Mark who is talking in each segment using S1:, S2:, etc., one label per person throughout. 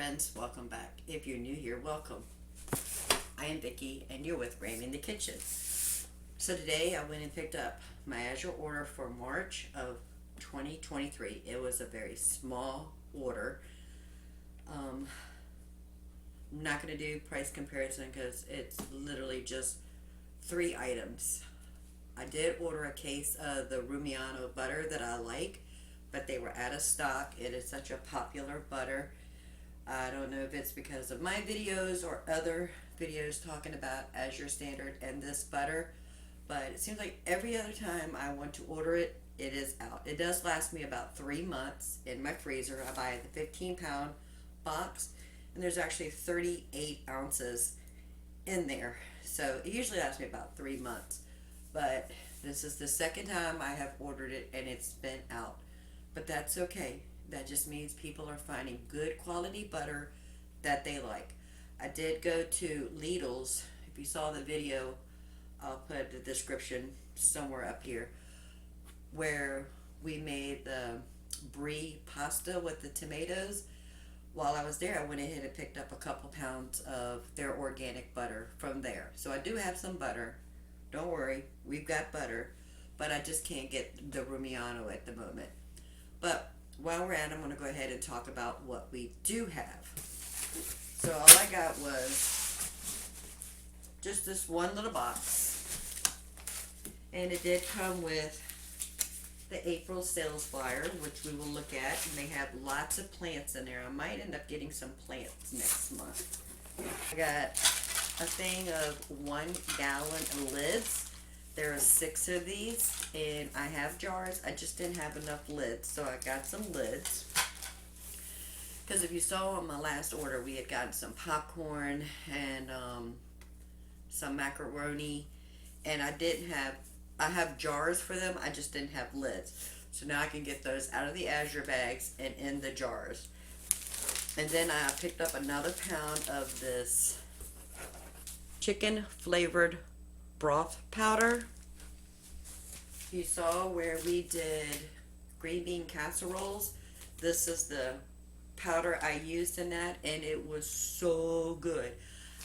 S1: friends, welcome back. If you're new here, welcome. I am Vicki and you're with Grammy in the Kitchen. So today I went and picked up my Azure order for March of 2023. It was a very small order. I'm not going to do price comparison because it's literally just 3 items. I did order a case of the Rumiano butter that I like, but they were out of stock. It is such a popular butter. I don't know if it's because of my videos or other videos talking about Azure Standard and this butter, but it seems like every other time I want to order it, it is out. It does last me about 3 months in my freezer. I buy the 15-pound box, and there's actually 38 ounces in there. So it usually lasts me about 3 months, but this is the second time I have ordered it and it's been out. But that's okay. That just means people are finding good quality butter that they like. I did go to Lidl's. If you saw the video, I'll put the description somewhere up here, where we made the brie pasta with the tomatoes. While I was there, I went ahead and picked up a couple pounds of their organic butter from there. So I do have some butter. Don't worry, we've got butter, but I just can't get the Rumiano at the moment. But while we're at it, I'm going to go ahead and talk about what we do have. So all I got was just this one little box, and it did come with the April sales flyer, which we will look at, and they have lots of plants in there. I might end up getting some plants next month. I got a thing of 1 gallon lids. There are 6 of these, and I have jars. I just didn't have enough lids, so I got some lids. Because if you saw on my last order, we had gotten some popcorn and some macaroni, and I have jars for them. I just didn't have lids. So now I can get those out of the Azure bags and in the jars. And then I picked up another pound of this chicken flavored broth powder. You saw where we did green bean casseroles. This is the powder I used in that, and it was so good.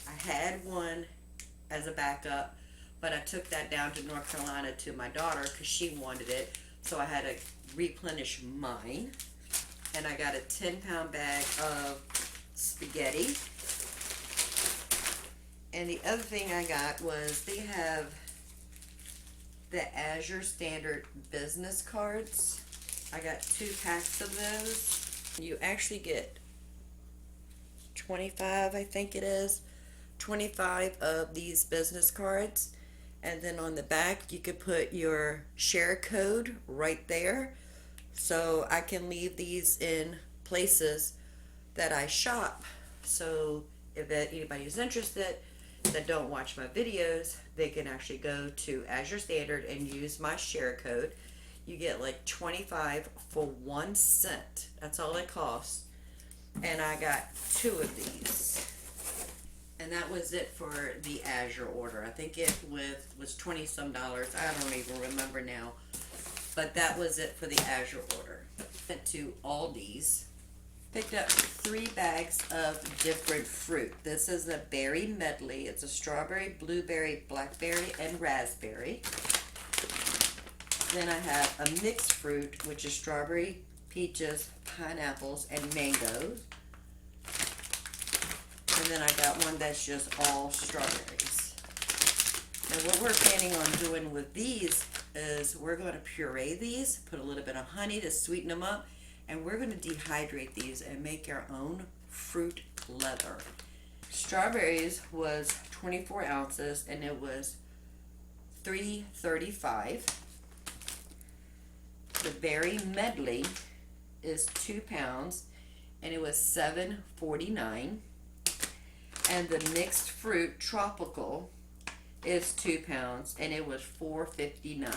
S1: I had one as a backup, but I took that down to North Carolina to my daughter because she wanted it, so I had to replenish mine. And I got a 10-pound bag of spaghetti. And the other thing I got was they have the Azure Standard business cards. I got 2 packs of those. You actually get 25, I think it is, 25 of these business cards. And then on the back, you could put your share code right there. So I can leave these in places that I shop. So if anybody is interested that don't watch my videos, they can actually go to Azure Standard and use my share code. You get like 25 for 1 cent. That's all it costs. And I got 2 of these. And that was it for the Azure order. I think it was 20 some dollars. I don't even remember now. But that was it for the Azure order. Went to Aldi's. Picked up 3 bags of different fruit. This is a berry medley. It's a strawberry, blueberry, blackberry, and raspberry. Then I have a mixed fruit, which is strawberry, peaches, pineapples, and mangoes. And then I got one that's just all strawberries. And what we're planning on doing with these is we're going to puree these, put a little bit of honey to sweeten them up, and we're going to dehydrate these and make our own fruit leather. Strawberries was 24 ounces, and it was $3.35. The berry medley is 2 pounds, and it was $7.49. And the mixed fruit tropical is 2 pounds, and it was $4.59.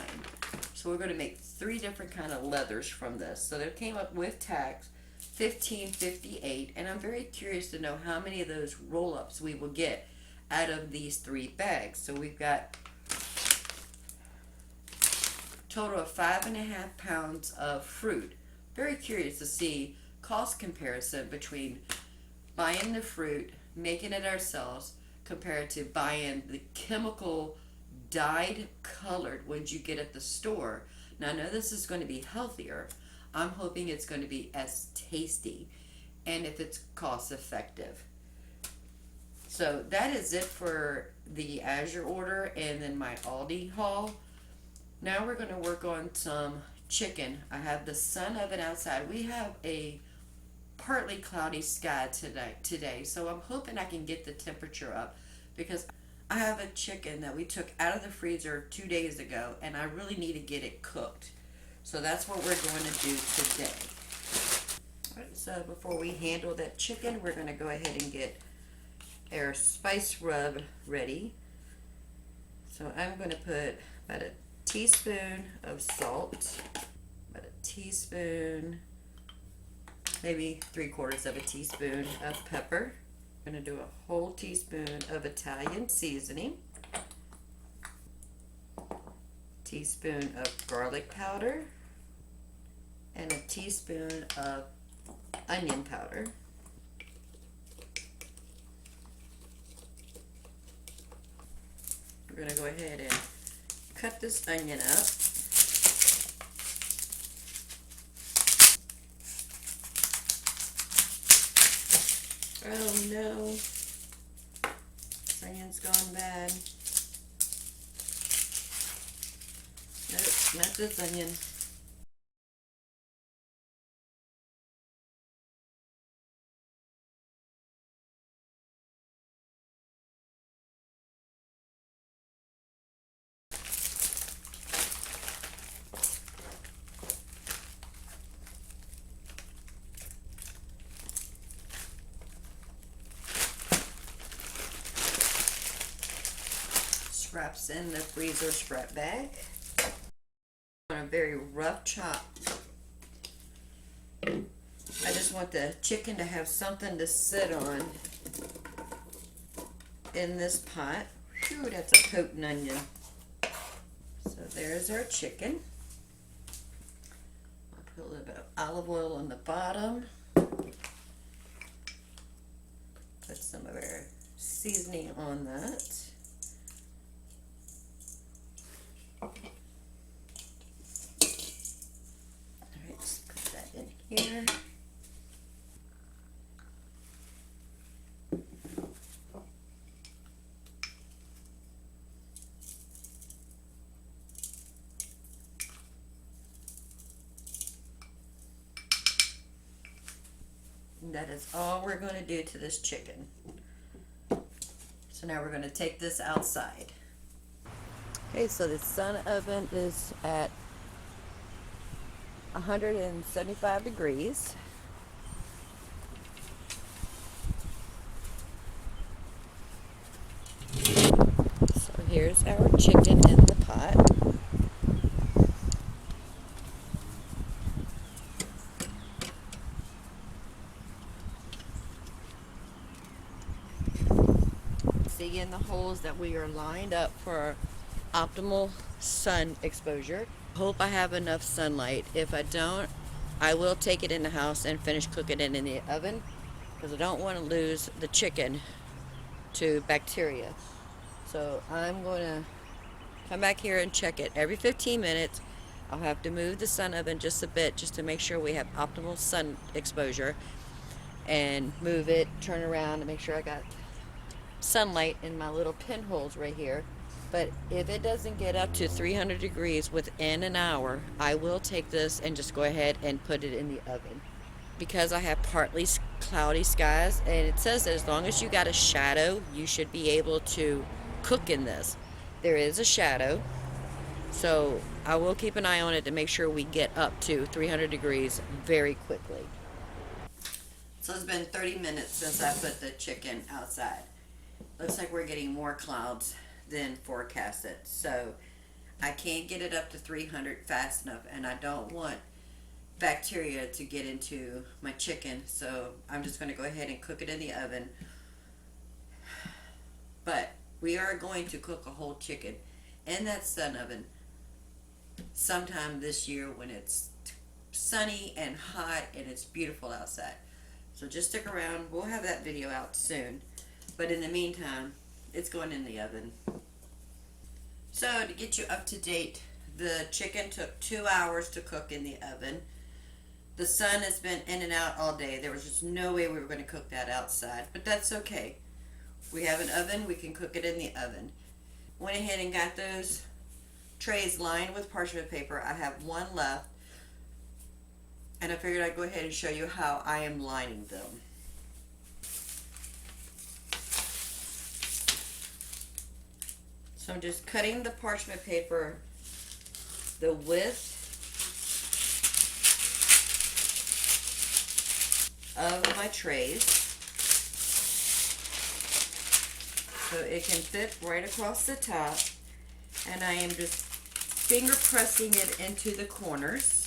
S1: So we're going to make 3 different kind of leathers from this. So they came up with tax $15.58, and I'm very curious to know how many of those roll-ups we will get out of these 3 bags. So we've got a total of 5.5 pounds of fruit. Very curious to see cost comparison between buying the fruit, making it ourselves, compared to buying the chemical dyed colored ones you get at the store. Now I know this is going to be healthier. I'm hoping it's going to be as tasty and if it's cost effective. So that is it for the Azure order and then my Aldi haul. Now we're going to work on some chicken. I have the sun oven outside. We have a partly cloudy sky today, so I'm hoping I can get the temperature up because I have a chicken that we took out of the freezer 2 days ago and I really need to get it cooked. So that's what we're going to do today. Alright, so before we handle that chicken, we're going to go ahead and get our spice rub ready. So I'm going to put about a teaspoon of salt, about a teaspoon, maybe 3/4 of a teaspoon of pepper. I'm going to do a whole teaspoon of Italian seasoning, teaspoon of garlic powder, and a teaspoon of onion powder. We're going to go ahead and cut this onion up. Oh no, this onion's gone bad. Nope, not this onion. Scraps in the freezer scrap bag. On a very rough chop. I just want the chicken to have something to sit on in this pot. Whew, that's a potent onion. So there's our chicken. I'll put a little bit of olive oil on the bottom. Put some of our seasoning on that. Alright, just put that in here. And that is all we're going to do to this chicken. So now we're going to take this outside. Okay, so the sun oven is at 175 degrees. So here's our chicken in the pot. See in the holes that we are lined up for optimal sun exposure. Hope I have enough sunlight. If I don't, I will take it in the house and finish cooking it in the oven because I don't want to lose the chicken to bacteria. So I'm going to come back here and check it every 15 minutes. I'll have to move the sun oven just a bit just to make sure we have optimal sun exposure and move it, turn around to make sure I got sunlight in my little pinholes right here. But if it doesn't get up to 300 degrees within an hour, I will take this and just go ahead and put it in the oven. Because I have partly cloudy skies, and it says that as long as you got a shadow, you should be able to cook in this. There is a shadow, so I will keep an eye on it to make sure we get up to 300 degrees very quickly. So it's been 30 minutes since I put the chicken outside. Looks like we're getting more clouds than forecasted. So I can't get it up to 300 fast enough, and I don't want bacteria to get into my chicken. So I'm just going to go ahead and cook it in the oven. But we are going to cook a whole chicken in that sun oven sometime this year when it's sunny and hot and it's beautiful outside. So just stick around. We'll have that video out soon. But in the meantime, it's going in the oven. So to get you up to date, the chicken took 2 hours to cook in the oven. The sun has been in and out all day. There was just no way we were going to cook that outside, but that's okay. We have an oven, we can cook it in the oven. Went ahead and got those trays lined with parchment paper. I have one left, and I figured I'd go ahead and show you how I am lining them. So I'm just cutting the parchment paper the width of my trays so it can fit right across the top, and I am just finger pressing it into the corners.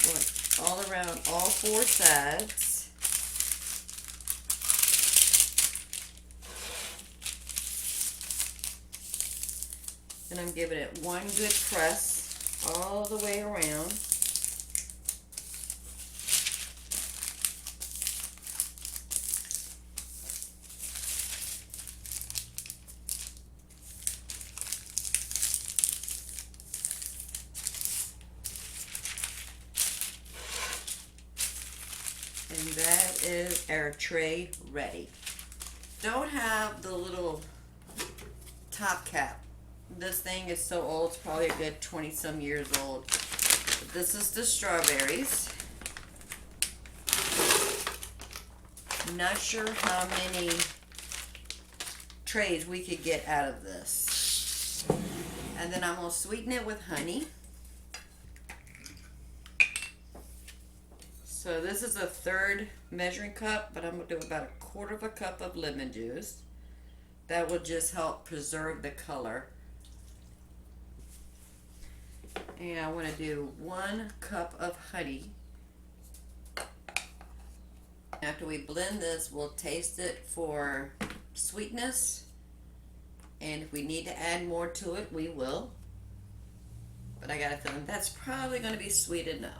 S1: Going all around all 4 sides. And I'm giving it one good press all the way around. And that is our tray ready. Don't have the little top cap. This thing is so old, it's probably a good 20 some years old. But this is the strawberries. I'm not sure how many trays we could get out of this. And then I'm going to sweeten it with honey. So this is a 1/3 measuring cup, but I'm going to do about 1/4 cup of lemon juice. That will just help preserve the color. And I want to do 1 cup of honey. After we blend this, we'll taste it for sweetness. And if we need to add more to it, we will. But I got a feeling that's probably going to be sweet enough.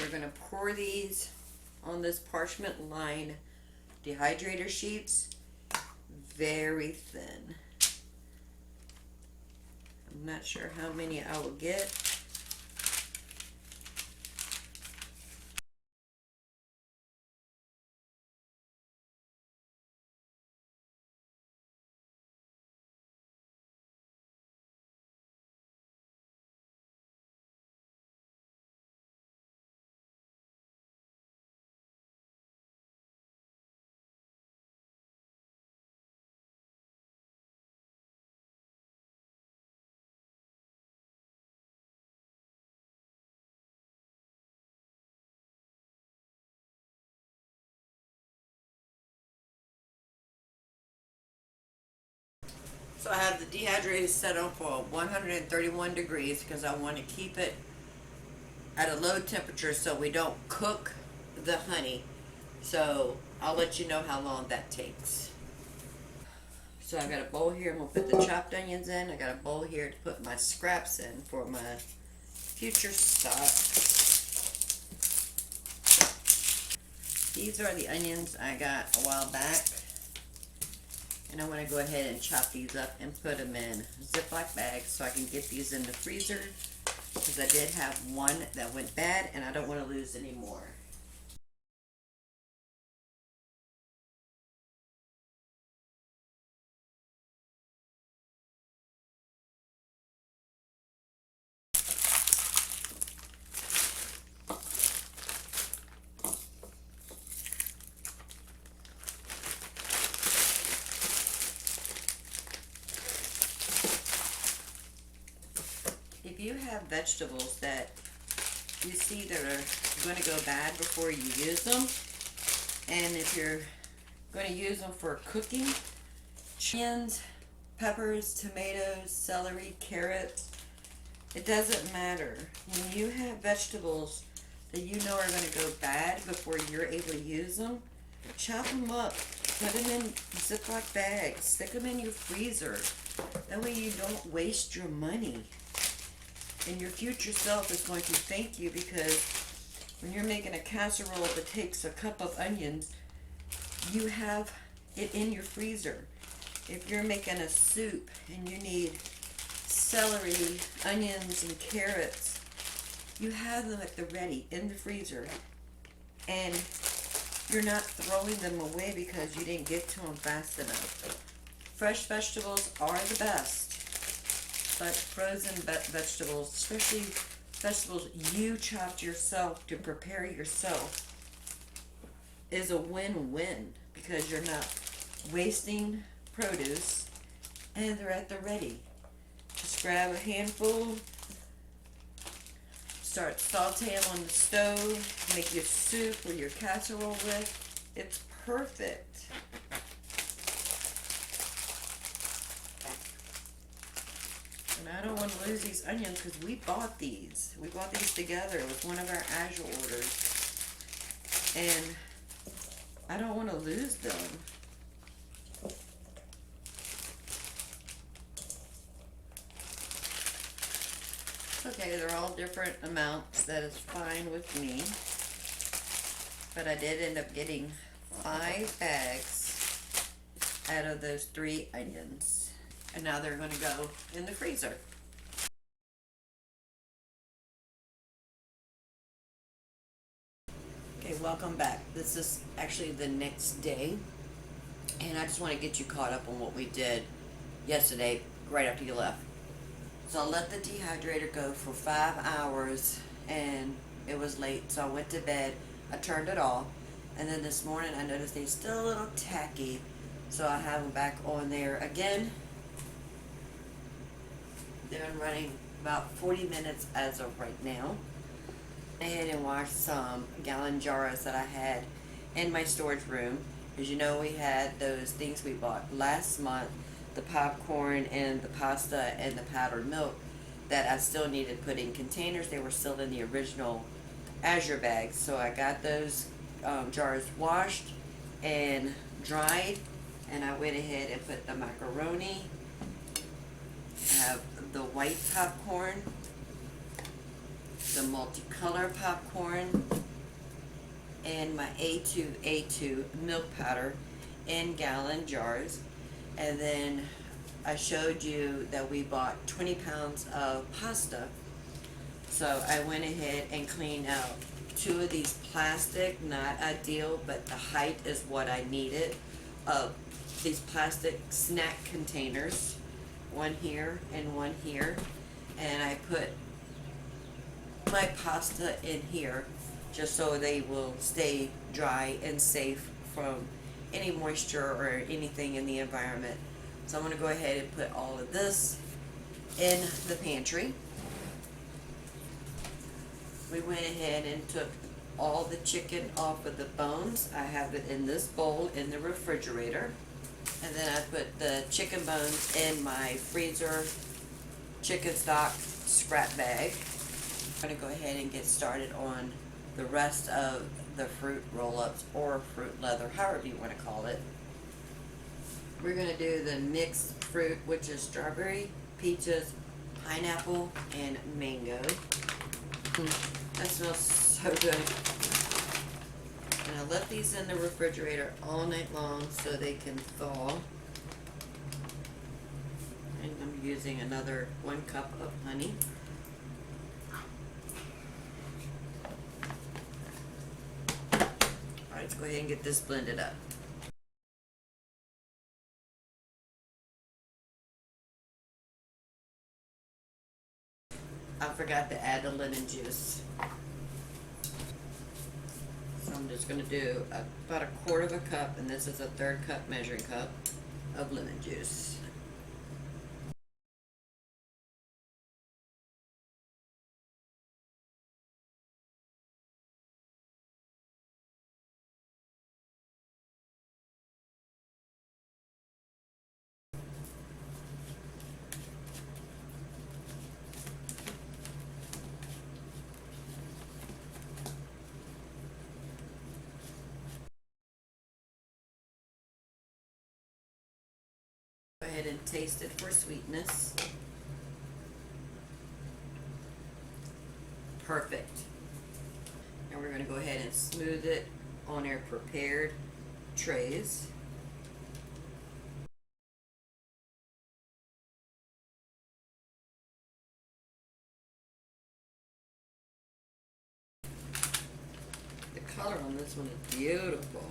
S1: We're going to pour these on this parchment lined dehydrator sheets very thin. I'm not sure how many I will get. So I have the dehydrator set on for 131 degrees because I want to keep it at a low temperature so we don't cook the honey. So I'll let you know how long that takes. So I got a bowl here. I'm going to put the chopped onions in. I got a bowl here to put my scraps in for my future stock. These are the onions I got a while back. And I want to go ahead and chop these up and put them in Ziploc bags so I can get these in the freezer, because I did have one that went bad and I don't want to lose any more. If you have vegetables that you see that are going to go bad before you use them, and if you're going to use them for cooking, onions, peppers, tomatoes, celery, carrots, it doesn't matter. When you have vegetables that you know are going to go bad before you're able to use them, chop them up, put them in Ziploc bags, stick them in your freezer. That way you don't waste your money. And your future self is going to thank you, because when you're making a casserole that takes a cup of onions, you have it in your freezer. If you're making a soup and you need celery, onions, and carrots, you have them at the ready in the freezer. And you're not throwing them away because you didn't get to them fast enough. Fresh vegetables are the best. But frozen vegetables, especially vegetables you chopped yourself to prepare yourself, is a win-win, because you're not wasting produce and they're at the ready. Just grab a handful, start sauteing on the stove, make your soup or your casserole with. It's perfect. And I don't want to lose these onions because we bought these. We bought these together. It was one of our Azure orders. And I don't want to lose them. Okay, they're all different amounts. That is fine with me. But I did end up getting 5 bags out of those 3 onions. And now they're going to go in the freezer. Okay, welcome back. This is actually the next day. And I just want to get you caught up on what we did yesterday, right after you left. So I let the dehydrator go for 5 hours, and it was late, so I went to bed. I turned it off, and then this morning I noticed they're still a little tacky, so I have them back on there again. They're running about 40 minutes as of right now. I went ahead and washed some gallon jars that I had in my storage room. As you know, we had those things we bought last month, the popcorn and the pasta and the powdered milk, that I still needed put in containers. They were still in the original Azure bags. So I got those jars washed and dried, and I went ahead and put the macaroni. I have the white popcorn, the multicolor popcorn, and my A2 milk powder in gallon jars. And then I showed you that we bought 20 pounds of pasta. So I went ahead and cleaned out 2 of these plastic, not ideal, but the height is what I needed, of these plastic snack containers. One here and one here. And I put my pasta in here just so they will stay dry and safe from any moisture or anything in the environment. So I'm going to go ahead and put all of this in the pantry. We went ahead and took all the chicken off of the bones. I have it in this bowl in the refrigerator. And then I put the chicken bones in my freezer chicken stock scrap bag. I'm going to go ahead and get started on the rest of the fruit roll-ups, or fruit leather, however you want to call it. We're going to do the mixed fruit, which is strawberry, peaches, pineapple, and mango. That smells so good. And I left these in the refrigerator all night long so they can thaw. And I'm using another 1 cup of honey. Alright, let's go ahead and get this blended up. I forgot to add the lemon juice. So I'm just going to do about 1/4 cup, and this is a 1/3 cup measuring cup of lemon juice. Go ahead and taste it for sweetness. Perfect. Now we're going to go ahead and smooth it on our prepared trays. The color on this one is beautiful.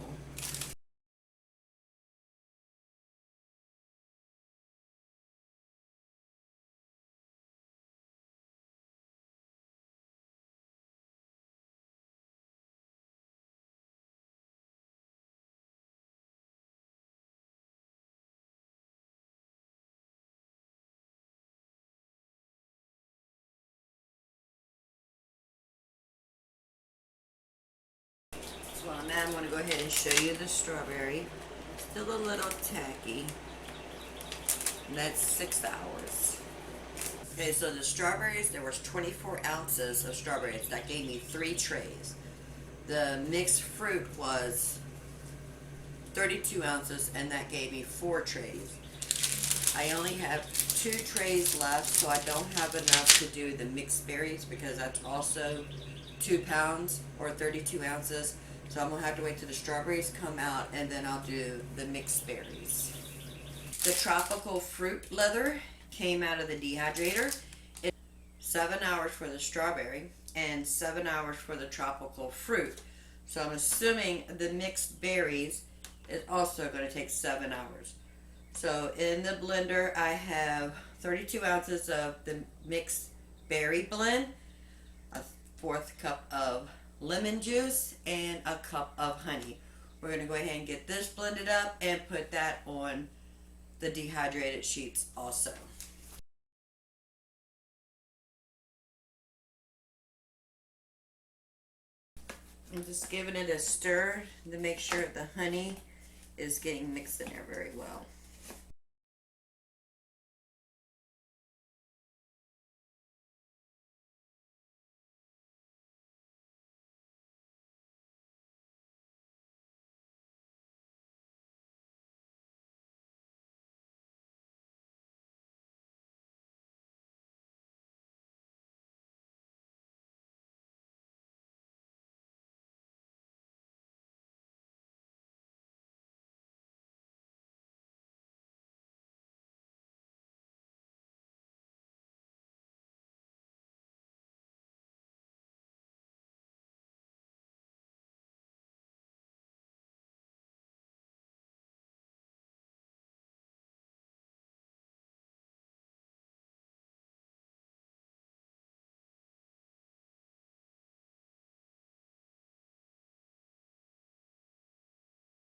S1: So while I'm at, I'm going to go ahead and show you the strawberry. Still a little tacky. And that's 6 hours. Okay, so the strawberries, there was 24 ounces of strawberries. That gave me 3 trays. The mixed fruit was 32 ounces, and that gave me 4 trays. I only have 2 trays left, so I don't have enough to do the mixed berries because that's also 2 pounds or 32 ounces. So I'm going to have to wait till the strawberries come out, and then I'll do the mixed berries. The tropical fruit leather came out of the dehydrator. It's 7 hours for the strawberry and 7 hours for the tropical fruit. So I'm assuming the mixed berries is also going to take 7 hours. So in the blender I have 32 ounces of the mixed berry blend, a 1/4 cup of lemon juice, and a cup of honey. We're going to go ahead and get this blended up and put that on the dehydrated sheets also. I'm just giving it a stir to make sure the honey is getting mixed in there very well.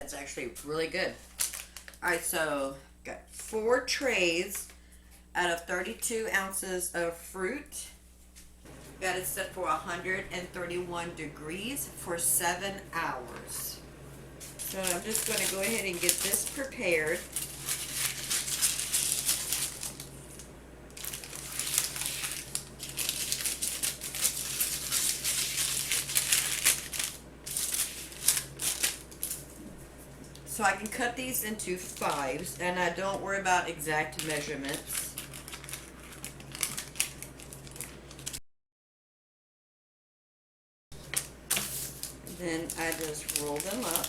S1: That's actually really good. Alright, so got 4 trays out of 32 ounces of fruit. Got it set for 131 degrees for 7 hours. So I'm just going to go ahead and get this prepared. So I can cut these into 5s, and I don't worry about exact measurements. Then I just roll them up.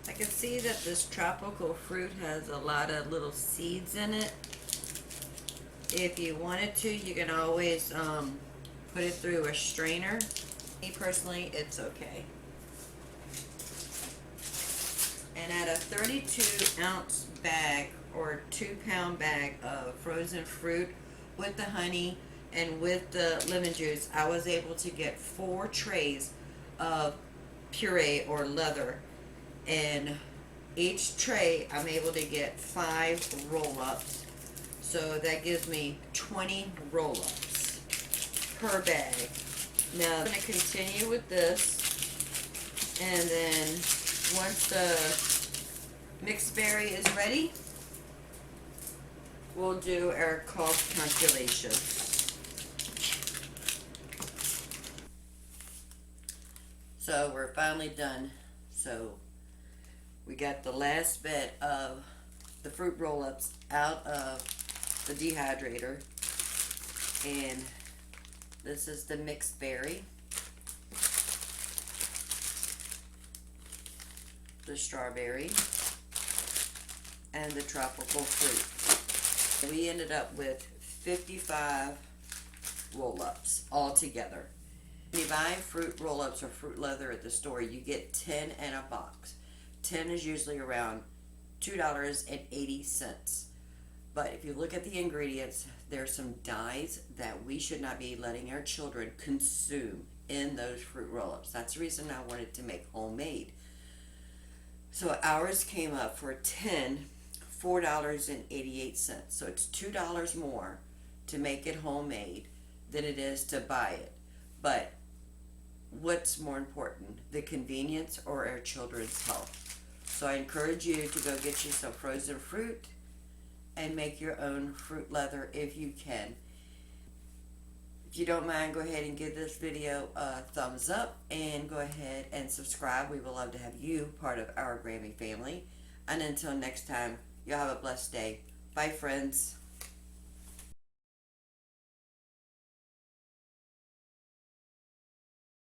S1: I can see that this tropical fruit has a lot of little seeds in it. If you wanted to, you can always put it through a strainer. Me personally, it's okay. And at a 32 ounce bag or 2 pound bag of frozen fruit with the honey and with the lemon juice, I was able to get 4 trays of puree or leather. And each tray I'm able to get 5 roll-ups. So that gives me 20 roll-ups per bag. Now I'm going to continue with this, and then once the mixed berry is ready, we'll do our cost calculation. So we're finally done. So we got the last bit of the fruit roll-ups out of the dehydrator, and this is the mixed berry, the strawberry, and the tropical fruit. We ended up with 55 roll-ups all together. When you buy fruit roll-ups or fruit leather at the store, you get 10 in a box. 10 is usually around $2.80. But if you look at the ingredients, there's some dyes that we should not be letting our children consume in those fruit roll-ups. That's the reason I wanted to make homemade. So ours came up for 10, $4.88. So it's $2 more to make it homemade than it is to buy it. But what's more important, the convenience or our children's health? So I encourage you to go get you some frozen fruit and make your own fruit leather if you can. If you don't mind, go ahead and give this video a thumbs up and go ahead and subscribe. We would love to have you part of our Grammy family. And until next time, y'all have a blessed day. Bye, friends.